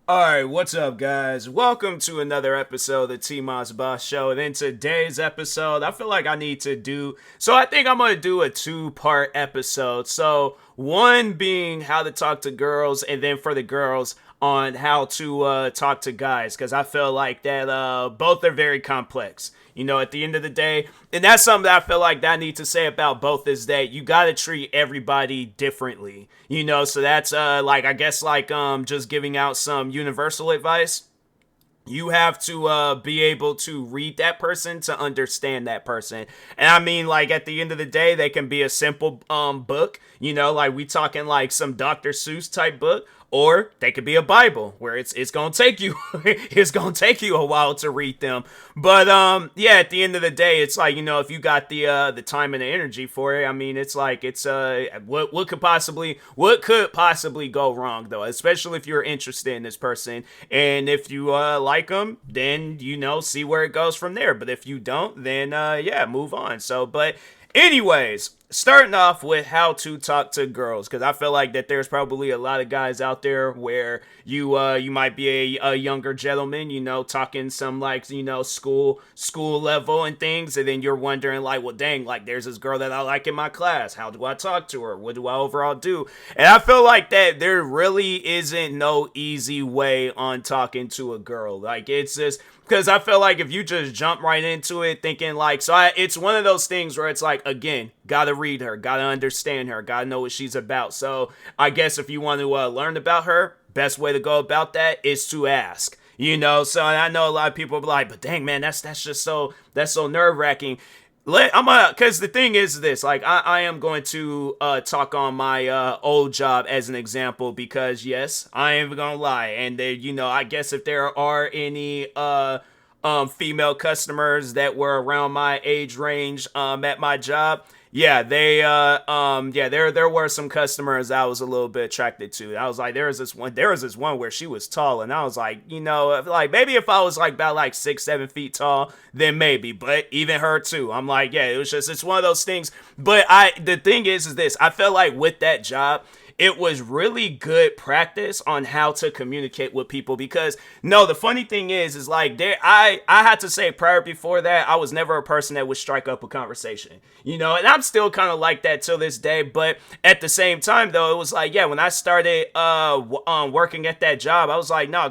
Alright, what's up, guys? Welcome to another episode of the TMossBoss Show. And in today's episode, I feel like I need to do. So, I think I'm going to do a two-part episode. So, one being how to talk to girls, and then for the girls, on how to talk to guys. Because I feel like that both are very complex. At the end of the day, and that's something that I feel like that I need to say about both is that you got to treat everybody differently. So that's like I guess like just giving out some universal advice. You have to be able to read that person to understand that person. And I mean, like, at the end of the day, they can be a simple book, like we talking like some Dr. Seuss type book, or they could be a Bible where it's gonna take you it's gonna take you a while to read them. But yeah, at the end of the day, it's like, if you got the time and the energy for it, I mean, it's like it's what could possibly go wrong, though, especially if you're interested in this person. And if you like them, then see where it goes from there. But if you don't, then yeah, move on. So, but anyways, starting off with how to talk to girls, because I feel like that there's probably a lot of guys out there where you might be a younger gentleman, talking some like school level and things, and then you're wondering like, well, dang, like there's this girl that I like in my class. How do I talk to her? What do I overall do? And I feel like that there really isn't no easy way on talking to a girl. Like, it's just because I feel like if you just jump right into it thinking like, it's one of those things where it's like, again, gotta read her, gotta understand her, gotta know what she's about. So I guess if you want to learn about her, best way to go about that is to ask. So I know a lot of people be like, but dang, man, that's just that's so nerve wracking. Because the thing is this, like, I am going to talk on my old job as an example, because yes, I ain't gonna lie, and I guess if there are any female customers that were around my age range at my job, yeah, there were some customers I was a little bit attracted to. I was like, there was this one where she was tall, and I was like, like maybe if I was like about like 6-7 feet tall, then maybe. But even her too, I'm like, yeah, it's one of those things. But the thing is this, I felt like with that job, it was really good practice on how to communicate with people, because no, the funny thing is like I had to say prior before that, I was never a person that would strike up a conversation, and I'm still kind of like that till this day. But at the same time though, it was like, yeah, when I started working at that job, I was like, no,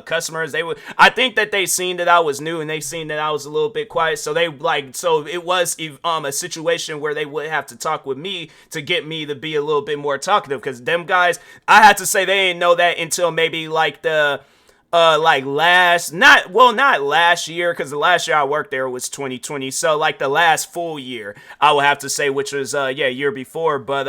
customers, I think that they seen that I was new, and they seen that I was a little bit quiet, so it was a situation where they would have to talk with me to get me to be a little bit more talkative, because them guys, I had to say, they didn't know that until maybe like the like not last year, because the last year I worked there was 2020, so like the last full year, I would have to say, which was year before. But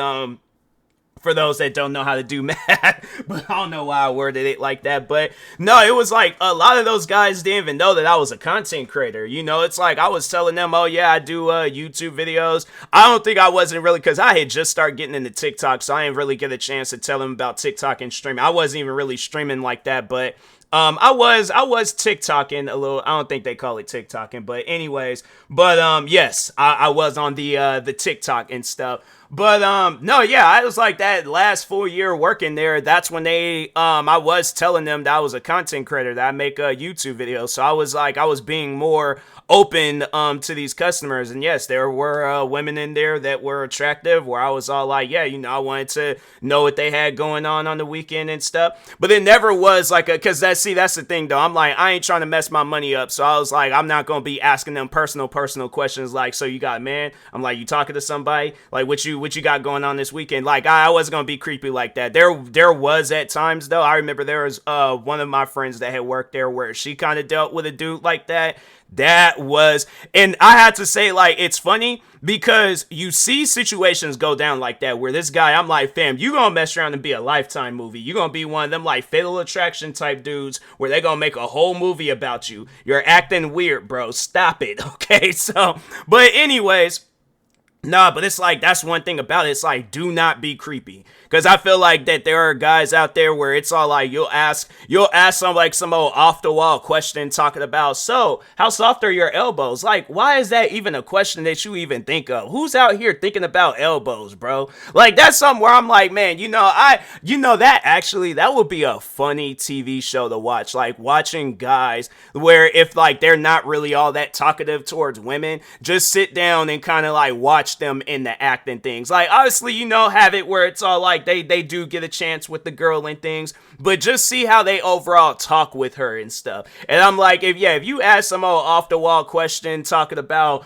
for those that don't know how to do math, but I don't know why I worded it like that. But no, it was like a lot of those guys didn't even know that I was a content creator. It's like I was telling them, oh yeah, I do YouTube videos. I don't think I wasn't really, because I had just started getting into TikTok, so I didn't really get a chance to tell them about TikTok and streaming. I wasn't even really streaming like that, but I was TikToking a little. I don't think they call it TikToking, but anyways. But yes, I was on the TikTok and stuff. But no, yeah, I was like that last full year working there. That's when I was telling them that I was a content creator, that I make a YouTube video. So I was being more open to these customers. And yes, there were women in there that were attractive, where I was all like, yeah, I wanted to know what they had going on the weekend and stuff. But it never was like because that's the thing though, I'm like, I ain't trying to mess my money up. So I was like, I'm not gonna be asking them personal questions like, so you got a man? I'm like, you talking to somebody? Like, what you got going on this weekend? Like, I wasn't gonna be creepy like that. There was at times though, I remember there was one of my friends that had worked there where she kind of dealt with a dude like that. And I had to say, like, it's funny because you see situations go down like that where this guy, I'm like, fam, you gonna mess around and be a Lifetime movie. You gonna be one of them like Fatal Attraction type dudes where they gonna make a whole movie about you. You're acting weird, bro. Stop it. Okay. So, but anyways, Nah, but it's like that's one thing about it. It's like do not be creepy. Cause I feel like that there are guys out there where it's all like you'll ask some like some old off the wall question talking about, so how soft are your elbows? Like, why is that even a question that you even think of? Who's out here thinking about elbows, bro? Like that's something where I'm like, man, that actually that would be a funny TV show to watch. Like watching guys where if like they're not really all that talkative towards women, just sit down and kind of like watch them in the act and things. Like obviously, have it where it's all like they do get a chance with the girl and things, but just see how they overall talk with her and stuff. And I'm like, if you ask some old off the wall question talking about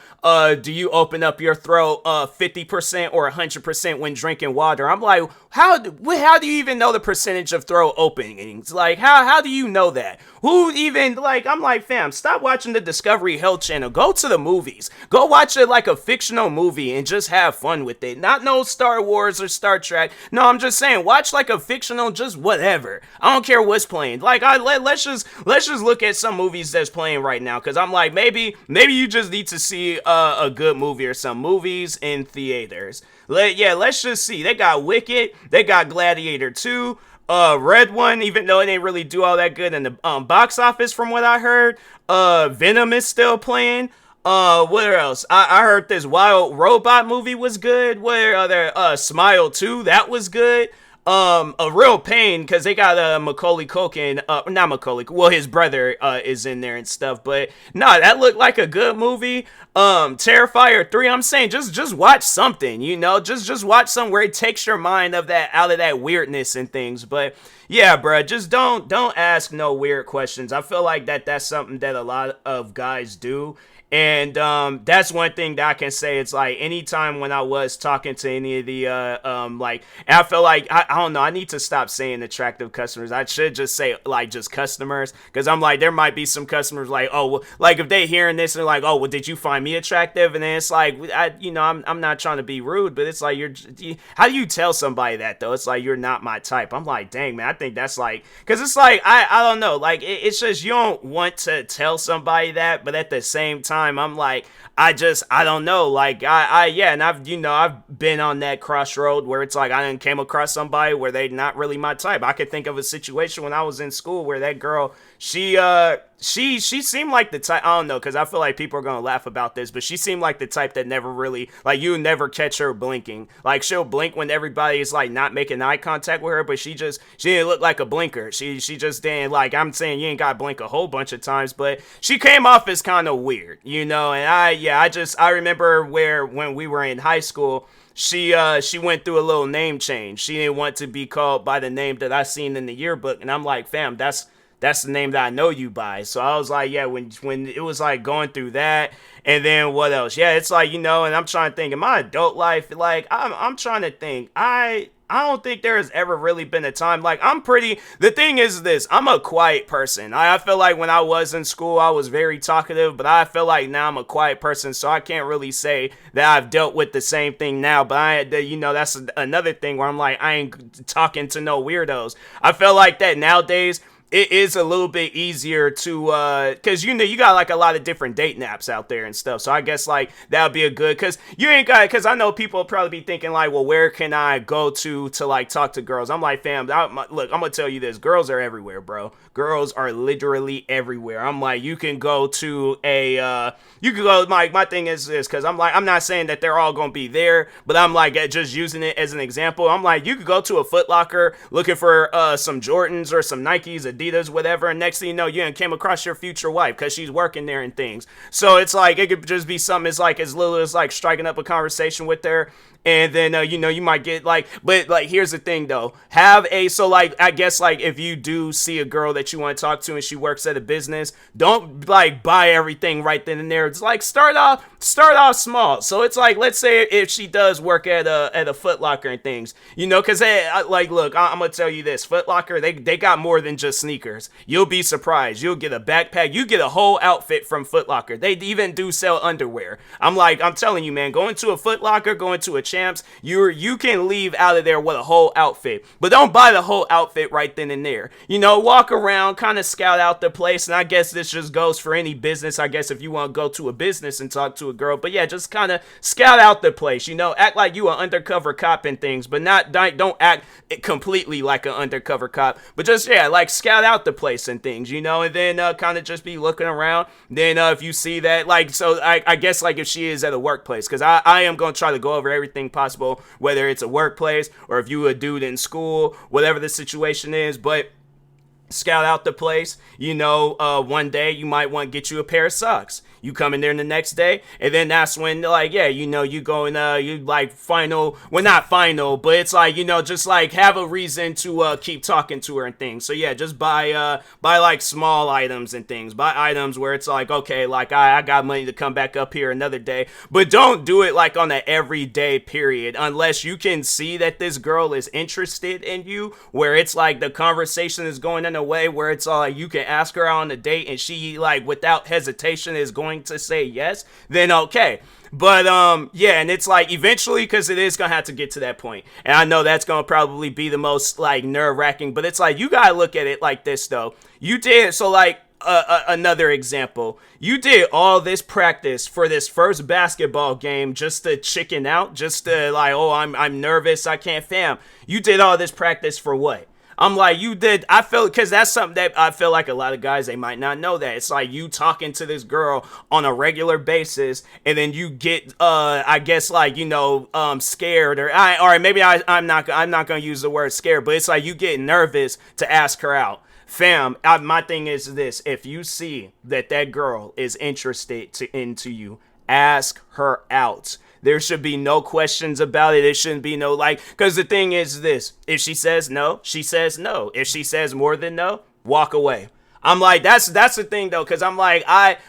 do you open up your throat 50% or 100% when drinking water, I'm like, how do you even know the percentage of throat openings? Like how do you know that? Who even, like, I'm like, fam, stop watching the Discovery Health channel. Go to the movies. Go watch it like a fictional movie and just have fun with it. Not no Star Wars or Star Trek. No, I'm just saying, watch like a fictional, just whatever. I don't care what's playing. Like, let's just look at some movies that's playing right now. Cause I'm like, maybe you just need to see a good movie or some movies in theaters. Let's just see. They got Wicked. They got Gladiator 2. Red One, even though it didn't really do all that good in the box office from what I heard. Venom is still playing. What else? I heard this Wild Robot movie was good. What other? Smile 2, that was good. A real pain because they got Macaulay Culkin, not Macaulay, well, his brother is in there and stuff, but no, that looked like a good movie. Terrifier 3, I'm saying just watch something, just watch something where it takes your mind out of that weirdness and things. But yeah, bruh, just don't ask no weird questions. I feel like that's something that a lot of guys do. And that's one thing that I can say. It's like anytime when I was talking to any of the like, I feel like I don't know, I need to stop saying attractive customers. I should just say like just customers, because I'm like, there might be some customers like, oh, well, like if they hearing this and like, oh, well, did you find me attractive? And then it's like, I'm not trying to be rude, but it's like how do you tell somebody that though? It's like, you're not my type. I'm like, dang, man, I think that's like, because it's like I don't know, like it's just, you don't want to tell somebody that, but at the same time I'm like, I don't know, like and I've been on that crossroad where it's like I didn't came across somebody where they not really my type. I could think of a situation when I was in school where that girl, she seemed like the type, I don't know, because I feel like people are gonna laugh about this, but she seemed like the type that never really, like, you never catch her blinking. Like, she'll blink when everybody is like not making eye contact with her, but she didn't look like a blinker. She just didn't, like, I'm saying you ain't gotta blink a whole bunch of times, but she came off as kind of weird, and I remember when we were in high school, she went through a little name change. She didn't want to be called by the name that I seen in the yearbook, and I'm like, fam, that's the name that I know you by. So I was like, yeah, when it was like going through that, and then what else? Yeah, it's like, and I'm trying to think in my adult life, like I'm trying to think. I don't think there has ever really been a time, like, the thing is this, I'm a quiet person. I feel like when I was in school, I was very talkative, but I feel like now I'm a quiet person, so I can't really say that I've dealt with the same thing now, but that's another thing where I'm like, I ain't talking to no weirdos. I feel like that nowadays, it is a little bit easier to, cause you got like a lot of different dating apps out there and stuff. So I guess like that would be a good, cause cause I know people will probably be thinking like, well, where can I go to like talk to girls? I'm like, fam, look, I'm gonna tell you this, girls are everywhere, bro. Girls are literally everywhere. I'm like, you can go to my thing is this, cause I'm like, I'm not saying that they're all gonna be there, but I'm like, just using it as an example. I'm like, you could go to a Foot Locker looking for some Jordans or some Nikes, Adidas, whatever, and next thing you know, you came across your future wife because she's working there and things. So it's like, it could just be something as like as little as like striking up a conversation with her, and then you might get like, but like, here's the thing though, so like, I guess like if you do see a girl that you want to talk to and she works at a business, don't like buy everything right then and there. It's like start off small. So it's like, let's say if she does work at a Foot Locker and things, because like, look, I'm gonna tell you this, Foot Locker, they got more than just sneakers. You'll be surprised. You'll get a backpack. You get a whole outfit from Foot Locker. They even do sell underwear. I'm telling you, man, going to a Foot Locker, going to a Champs, you can leave out of there with a whole outfit. But don't buy the whole outfit right then and there. Walk around, kind of scout out the place. And I guess this just goes for any business. I guess if you want to go to a business and talk to a girl. But yeah, just kind of scout out the place. Act like you an undercover cop and things, but don't act completely like an undercover cop. But just, yeah, like scout out the place and things, and then kind of just be looking around. Then if you see that, I guess if she is at a workplace, because I am going to try to go over everything possible, whether it's a workplace or if you a dude in school, whatever the situation is. But scout out the place. One day you might want to get you a pair of socks. You come in there the next day, and then that's when, you go and, you final, well, not final, but it's just have a reason to, keep talking to her and things. So yeah, just buy small items and things. Buy items where it's okay, I got money to come back up here another day, but don't do it on an everyday period, unless you can see that this girl is interested in you, where it's the conversation is going in a way where it's you can ask her out on a date and she without hesitation is going to say yes, then okay. But yeah, and it's eventually, because it is gonna have to get to that point, and I know that's gonna probably be the most nerve-wracking, but it's you gotta look at it like this though. You did so another example, you did all this practice for this first basketball game just to chicken out, just to I'm nervous, I can't, fam. You did all this practice for what? You did, I feel, because that's something that I feel like a lot of guys, they might not know that. It's you talking to this girl on a regular basis, and then you get, I guess, scared, or maybe I'm not going to use the word scared, but it's you get nervous to ask her out. Fam, my thing is this: if you see that girl is interested into you, ask her out. There should be no questions about it. It shouldn't be no because the thing is this: if she says no, she says no. If she says more than no, walk away. That's the thing though, because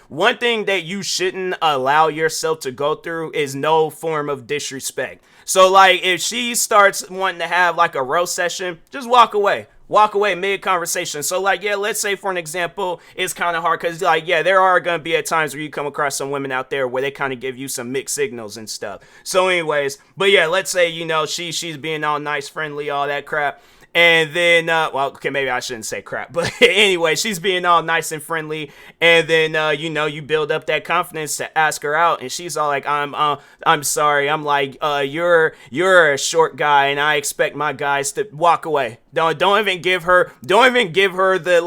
one thing that you shouldn't allow yourself to go through is no form of disrespect. So if she starts wanting to have a roast session, just walk away. Walk away mid-conversation. So, yeah, let's say, for an example, it's kind of hard because, there are going to be at times where you come across some women out there where they kind of give you some mixed signals and stuff. So, anyways, but yeah, let's say, she's being all nice, friendly, all that crap. And then, maybe I shouldn't say crap, but anyway, she's being all nice and friendly. And then, you build up that confidence to ask her out. And she's all I'm sorry. I'm you're a short guy and I expect my guys to walk away. Don't even give her the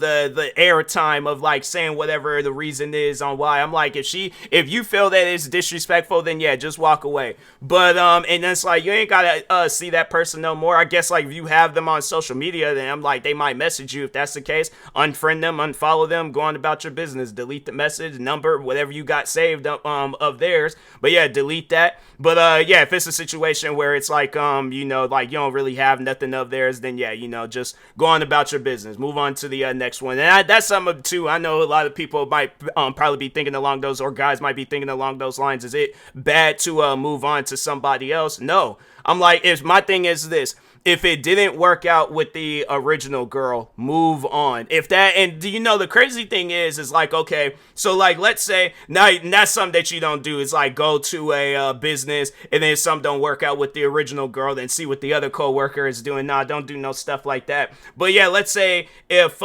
the airtime of saying whatever the reason is on why. I'm if you feel that it's disrespectful, then yeah, just walk away. But and that's you ain't gotta see that person no more. I guess if you have them on social media, then I'm they might message you. If that's the case, unfriend them, unfollow them, go on about your business, delete the message, number, whatever you got saved of theirs. But yeah, delete that. But yeah, if it's a situation where it's you don't really have nothing of theirs, then yeah, just go on about your business, move on to the next one. And that's something too, I know a lot of people might probably be thinking along those, or guys might be thinking along those lines. Is it bad to move on to somebody else? No. I'm if my thing is this: if it didn't work out with the original girl, move on. If that, and the crazy thing is okay, so let's say, now that's something that you don't do, is go to a business, and then if something don't work out with the original girl, then see what the other coworker is doing. Nah, don't do no stuff like that. But yeah, let's say if,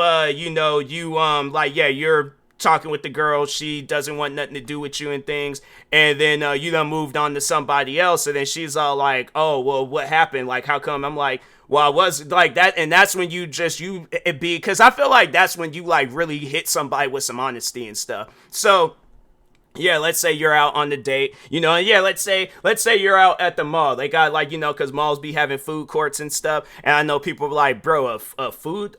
you're talking with the girl, she doesn't want nothing to do with you and things, and then you done moved on to somebody else, and then she's all oh, well, what happened, how come? I'm well, I was that, and that's when because I feel that's when you really hit somebody with some honesty and stuff. So yeah, let's say you're out on the date, and yeah, let's say you're out at the mall. They got because malls be having food courts and stuff. And I know people are bro, a food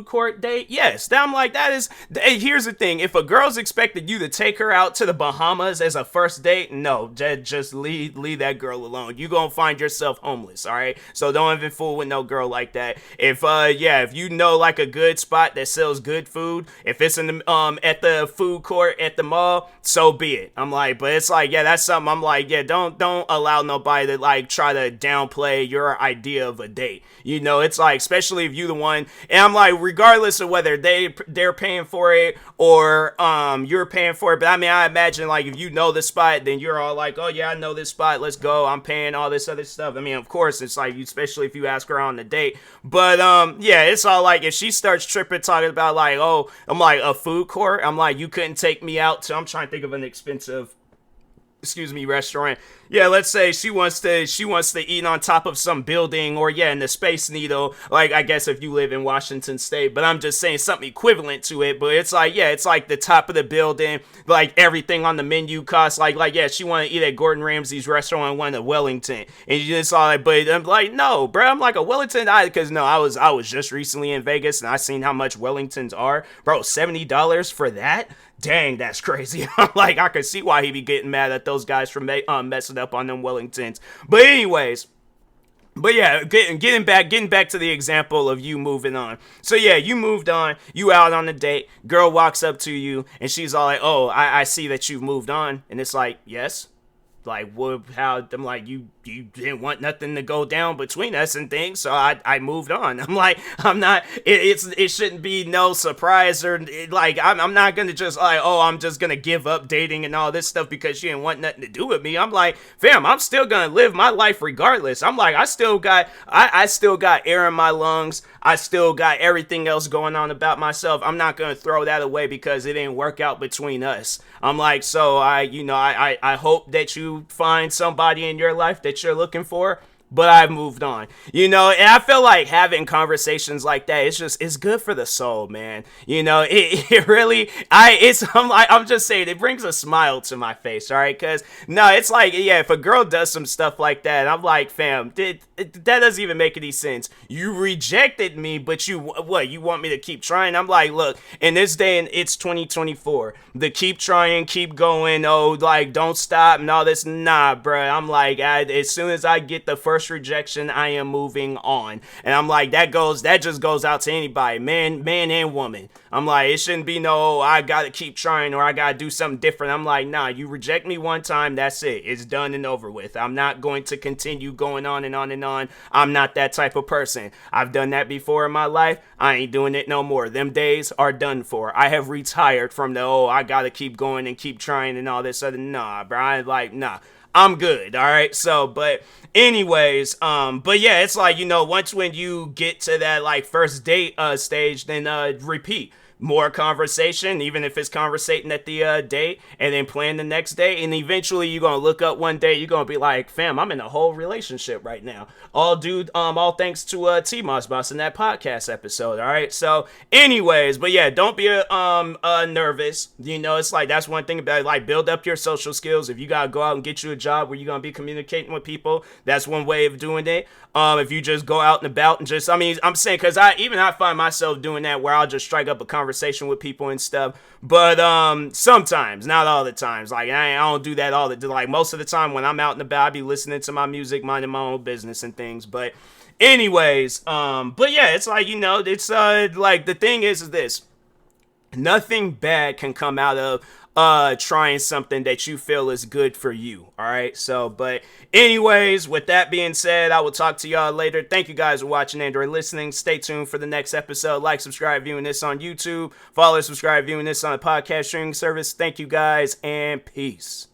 court date? Yes. I'm that is, here's the thing. If a girl's expected you to take her out to the Bahamas as a first date, no, just leave that girl alone. You gonna find yourself homeless, all right? So don't even fool with no girl like that. If if you know a good spot that sells good food, if it's in the at the food court at the mall, so be it. I'm like, but it's like, yeah, that's something I'm like, yeah, don't allow nobody to like try to downplay your idea of a date. You know, it's like, especially if you the one, and I'm like, regardless of whether they're paying for it or you're paying for it. But I mean, I imagine like if you know the spot, then you're all like, oh yeah, I know this spot, let's go. I'm paying all this other stuff. I mean, of course, it's like, especially if you ask her on the date. But yeah, it's all like if she starts tripping talking about like, oh, I'm like a food court. I'm like, you couldn't take me out to. I'm trying to think of an expensive, restaurant. Yeah, let's say she wants to eat on top of some building, or yeah, in the Space Needle, like I guess if you live in Washington State, but I'm just saying something equivalent to it. But it's like, yeah, it's like the top of the building, like everything on the menu costs like yeah, she want to eat at Gordon Ramsay's restaurant and one at Wellington, and you just saw like, but I'm like, no, bro, I'm like a Wellington, because no, I was just recently in Vegas and I seen how much Wellingtons are, bro, $70 for that. Dang, that's crazy. Like, I could see why he be getting mad at those guys for messing up on them Wellingtons. But anyways, but yeah, getting back to the example of you moving on. So yeah, you moved on, you out on a date, girl walks up to you, and she's all like, oh, I see that you've moved on. And it's like, yes. Like, what, how, I'm like, you didn't want nothing to go down between us and things, so I moved on. I'm like, I'm not, it shouldn't be no surprise, or like, I'm not gonna just like, oh, I'm just gonna give up dating and all this stuff because she didn't want nothing to do with me. I'm like, fam, I'm still gonna live my life regardless. I'm like, I still got air in my lungs. I still got everything else going on about myself. I'm not gonna throw that away because it didn't work out between us. I'm like, so I hope that you find somebody in your life that you're looking for, but I've moved on, and I feel like having conversations like that, it's good for the soul, man. It really, I'm just saying, it brings a smile to my face, all right? Because no, it's like, yeah, if a girl does some stuff like that, I'm like, fam, that doesn't even make any sense. You rejected me, but you want me to keep trying? I'm like, look, in this day, and it's 2024, the keep trying, keep going, oh, like, don't stop and all this, nah, bruh. I'm like, as soon as I get the first rejection, I am moving on. And I'm like, that just goes out to anybody, man and woman. I'm like, it shouldn't be no, I gotta keep trying or I gotta do something different. I'm like, nah, you reject me one time, that's it. It's done and over with. I'm not going to continue going on and on and on. I'm not that type of person. I've done that before in my life. I ain't doing it no more. Them days are done for. I have retired from the, oh, I gotta keep going and keep trying and all this other. Nah, bro. I like, nah, I'm good. All right. So, but anyways, but yeah, it's like, once when you get to that like first date stage, then repeat. More conversation, even if it's conversating at the date, and then plan the next day, and eventually you're gonna look up one day, you're gonna be like, fam, I'm in a whole relationship right now. All thanks to TMossBoss in that podcast episode. All right. So anyways, but yeah, don't be nervous. It's like, that's one thing about it, like, build up your social skills. If you gotta go out and get you a job where you're gonna be communicating with people, that's one way of doing it. If you just go out and about and just, I'm saying, because I find myself doing that, where I'll just strike up a conversation with people and stuff. But sometimes, not all the times. Like, I don't do that all the time. Like, most of the time when I'm out and about, I be listening to my music, minding my own business and things. But anyways, but yeah, it's like, it's like, the thing is this. Nothing bad can come out of trying something that you feel is good for you. All right. So, but anyways, with that being said, I will talk to y'all later. Thank you guys for watching and or listening. Stay tuned for the next episode. Like, subscribe, viewing this on YouTube. Follow, subscribe, viewing this on a podcast streaming service. Thank you guys, and peace.